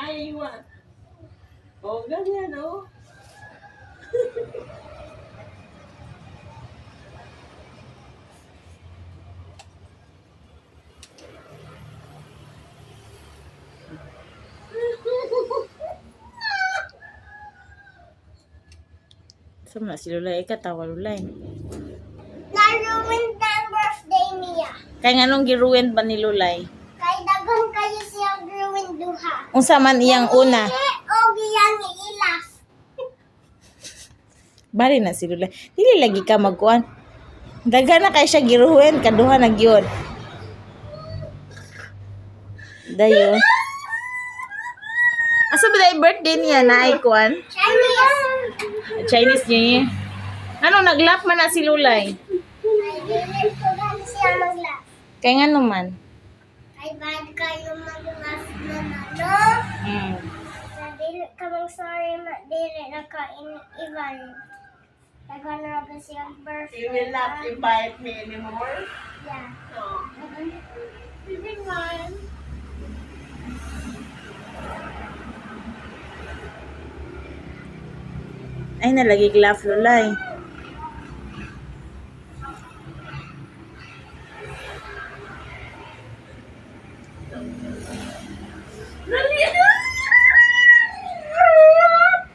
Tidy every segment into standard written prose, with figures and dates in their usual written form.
Aywa. O, ganyan, o. Sama si Lulay, katawa Lulay. Na-ruin na ang birthday niya. Kaya nga nung giruwend ba ni Lulay? Kay dagan kayo siyang ruin duha. Unsa man iyang una? O giyang iilas. Bari na si Lulay. Dili lagi ka magkuan. Daga na kay siya giruwend, kaduha na gyud. Dayo. Asa ba dai birthday niya na ay kuan? Chinese. Chinese niya. Ano naglap man na si Lulay? Ay, dili ko lang siya mag-laugh. Kaya nga naman. Ay, bad kayo mag-laugh na no? Sa dili ka sorry dili na ka in-ivan. Dagan na ba siyang birthday? You will not invite me anymore? Yeah. No. Hindi man. Ay nalagi laugh Lulay.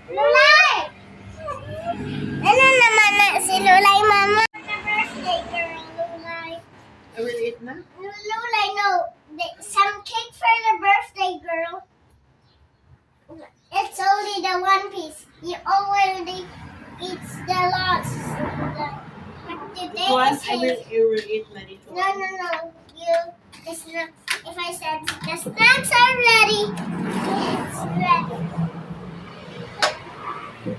Lulay! Ano naman na si Lulay, mama? Birthday girl, Lulay. I will eat na. Lulay, no. Some cake for the birthday girl. It's only the one piece. You already eats the lots. But today is You will eat na dito. No. The snack. If I said the snacks are ready, it's ready.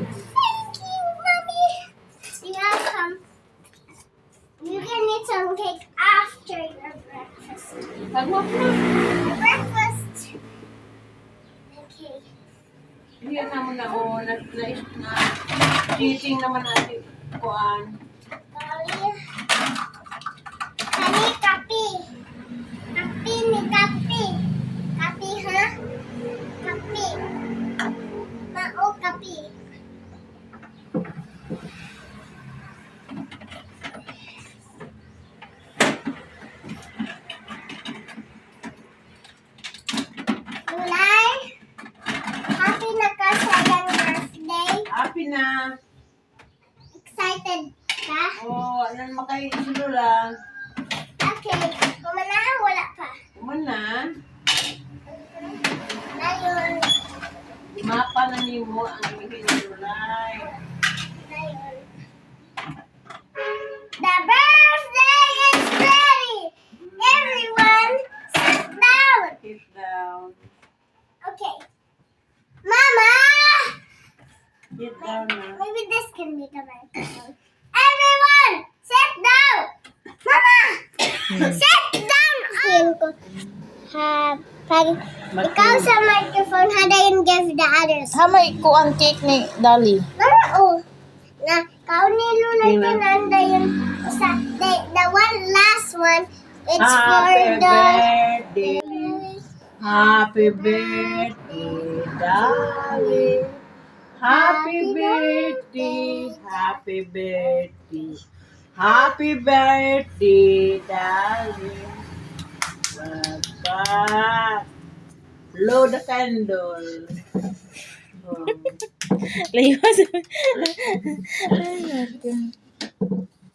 Thank you, mommy. You're welcome. You can eat some cake after your breakfast. Pagwap na. Breakfast. Okay. Hindi naman na o. Cheating naman natin. Kuan. Kani kapi. Kapi ni kapi. Kapi ha? Kapi. Mao kapi. Lulay, happy na ka sa iyong birthday? Happy na. Excited ka? Oh, ano makaisilo lang. Okay. Kumana, wala pa. Kuman na. Ayun. Mapa na nimo ang hinulay. Ayun. The birthday is ready! Everyone, sit down! Sit down. Okay. Mama! Sit down na. Maybe this can be the microphone. Everyone, sit down! Mama! Sit down! Ikaw sa microphone, hadayin give the others. Hamay ko ang cake ni Dali. Mama, oh. Na, kau ni Lulay Tingnan. tinanda yun. Sa, the one last one, it's Happy for birthday. the... Happy birthday, darling. Happy birthday. Happy birthday. Happy birthday, darling. Papa. Blow the candle. Oh. Layos. Ay, naku.